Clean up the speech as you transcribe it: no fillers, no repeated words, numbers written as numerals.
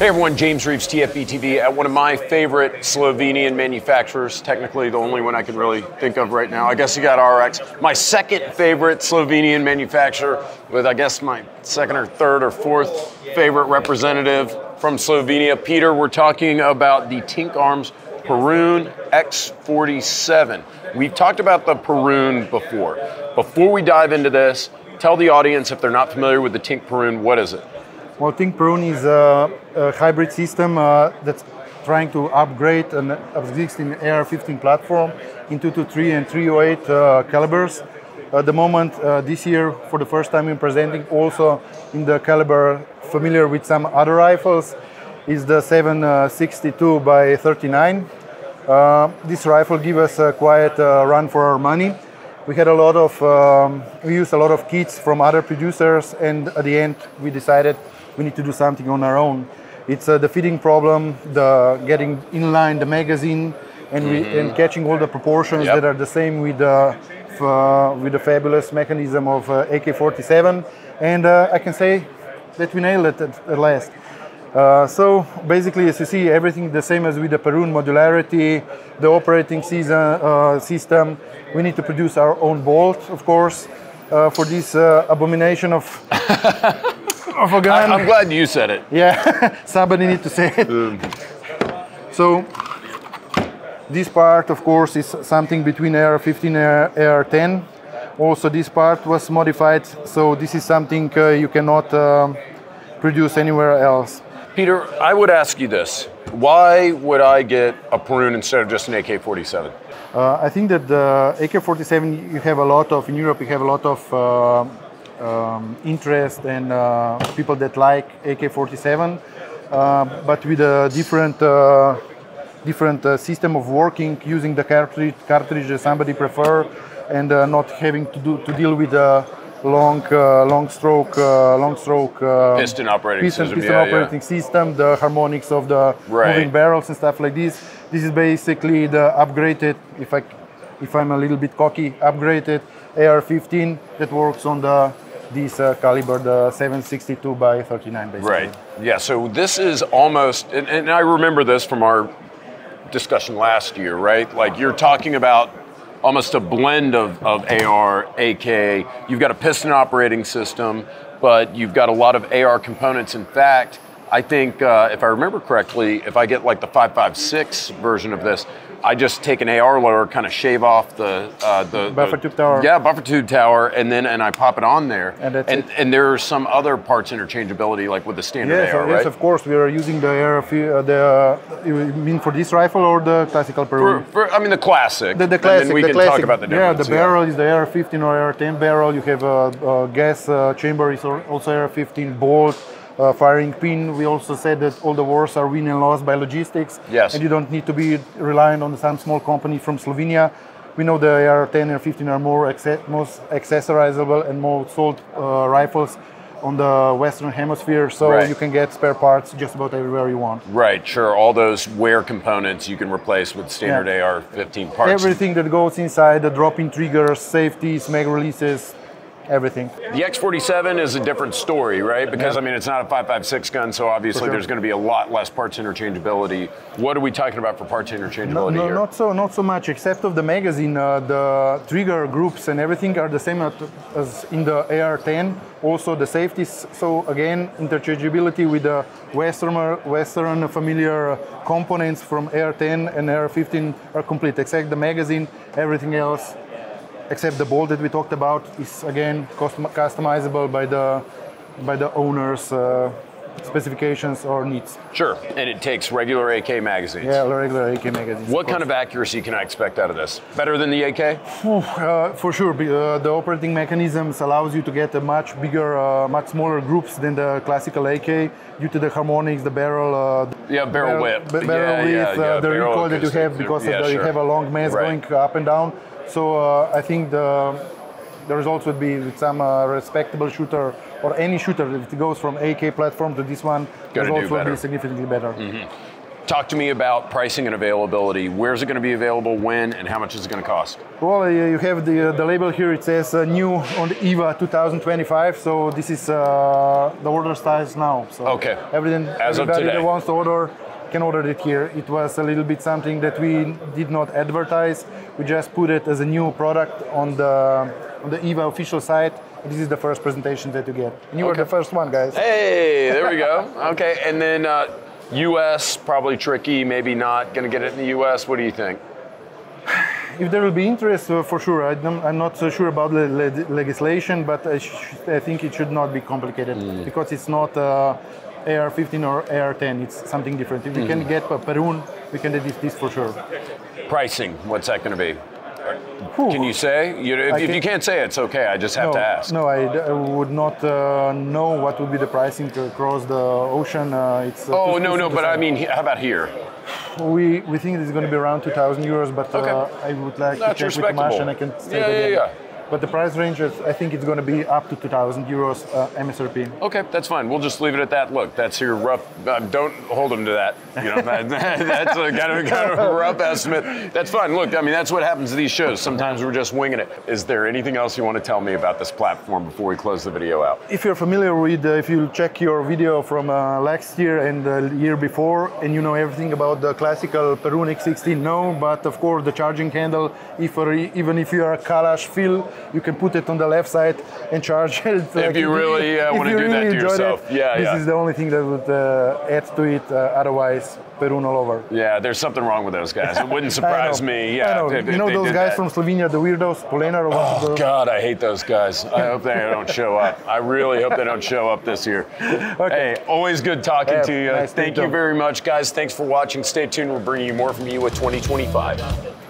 Hey everyone, James Reeves, TFBTV, at one of my favorite Slovenian manufacturers, technically the only one I can really think of right now. I guess you got RX. My second favorite Slovenian manufacturer, with I guess my second or third or fourth favorite representative from Slovenia. Peter, we're talking about the Tinck Arms Perun X47. We've talked about the Perun before. Before we dive into this, tell the audience, if they're not familiar with the Tinck Perun, what is it? Well, Tinck Perun is a hybrid system that's trying to upgrade an existing AR-15 platform in 223 and 308 calibers. At the moment, this year, for the first time, we're presenting also in the caliber familiar with some other rifles, is the 762 by 39. This rifle gives us a quiet run for our money. We had a lot of, we used a lot of kits from other producers, and at the end, we decided we need to do something on our own. It's the fitting problem, the getting in line the magazine, and and catching all the proportions that are the same with the fabulous mechanism of AK-47. And I can say that we nailed it at last. So basically, as you see, everything the same as with the Perun modularity, the operating system. We need to produce our own bolt, of course, for this abomination of a gun. I'm glad you said it. Yeah, somebody need to say it. So this part, of course, is something between AR-15 and AR-10. Also, this part was modified, so this is something you cannot produce anywhere else. Peter, I would ask you this. Why would I get a Perun instead of just an AK-47? I think that the AK-47, you have a lot of, in Europe, you have a lot of interest and people that like AK-47, but with a different system of working, using the cartridge that somebody prefer, and not having to deal with a long stroke piston operating system, the harmonics of the moving barrels and stuff like this. This is basically the upgraded, if I'm a little bit cocky, upgraded AR-15 that works on this caliber, the 762 by 39, basically. Right. Yeah. So this is almost, and I remember this from our discussion last year, right? Like you're talking about almost a blend of AR, AK. You've got a piston operating system, but you've got a lot of AR components. In fact, I think if I remember correctly, if I get like the 5.56 version of this, I just take an AR loader, kind of shave off the buffer tube tower. Yeah, buffer tube tower, and I pop it on there. And there are some other parts interchangeability, like with the standard AR, right? Yes, of course. We are using the AR. You mean for this rifle or the classical Perun? I mean the classic. The classic. And then we can talk about the difference. Yeah, the barrel is the AR-15 or AR-10 barrel. You have a gas chamber is also AR-15 bolt. Firing pin. We also said that all the wars are win and lost by logistics. Yes. And you don't need to be reliant on some small company from Slovenia. We know the AR-10 and AR-15 are most accessorizable and more sold rifles on the Western Hemisphere, so you can get spare parts just about everywhere you want. Right, sure. All those wear components you can replace with standard AR-15 parts. Everything that goes inside, the drop-in triggers, safeties, mag releases, everything. The X47 is a different story, right? Because I mean, it's not a 5.56 gun, so obviously there's going to be a lot less parts interchangeability. What are we talking about for parts interchangeability here? Not so much, except of the magazine. The trigger groups and everything are the same as in the AR-10. Also the safeties. So again, interchangeability with the Western familiar components from AR-10 and AR-15 are complete, except the magazine. Everything else, except the bolt that we talked about, is again customizable by the owner's specifications or needs. Sure, and it takes regular AK magazines. Yeah, regular AK magazines. What kind of accuracy can I expect out of this? Better than the AK? For sure. The operating mechanisms allows you to get a much bigger, much smaller groups than the classical AK due to the harmonics, the barrel. Barrel width. The recoil that you have because you have a long mass going up and down. So I think the results would be with some respectable shooter or any shooter, if it goes from AK platform to this one, the results will be significantly better. Talk to me about pricing and availability. Where's it going to be available, when, and how much is it going to cost? Well, you have the label here. It says new on the IWA 2025. So this is the order size now. So okay. Everybody that wants to order can order it here. It was a little bit something that we did not advertise. We just put it as a new product on the IWA official site. This is the first presentation that you get. And you were the first one, guys. Hey, there we go. Okay, and then US, probably tricky, maybe not. Gonna get it in the US, what do you think? If there will be interest, for sure. I'm not so sure about the legislation, but I think it should not be complicated because it's not AR-15 or AR-10. It's something different. If we can get a Perun, we can do this for sure. Pricing, what's that going to be? Can you say? If you can't say it, it's okay. I just have to ask. No, I would not know what would be the pricing across the ocean. But I mean, how about here? We think it's going to be around 2,000 euros, but I would like to check with Tomasz and I can say that. Yeah. But the price range is, I think it's going to be up to 2,000 euros MSRP. Okay, that's fine. We'll just leave it at that. Look, that's your rough. Don't hold them to that. You know, that's a kind of a rough estimate. That's fine. Look, I mean, that's what happens to these shows. Sometimes we're just winging it. Is there anything else you want to tell me about this platform before we close the video out? If you're familiar with, if you check your video from last year and the year before, and you know everything about the classical Perun X47, no. But of course, the charging handle, even if you are a Kalash fill, you can put it on the left side and charge it. If you really want to do that to yourself. This is the only thing that would add to it. Otherwise, Perun all over. Yeah, there's something wrong with those guys. It wouldn't surprise me. Yeah, I know. You know those guys from Slovenia, the weirdos, Polena or what? Oh, God, I hate those guys. I hope they don't show up. I really hope they don't show up this year. Okay. Hey, always good talking to you. Nice. Thank you very much, guys. Thanks for watching. Stay tuned. We're bringing you more from IWA 2025.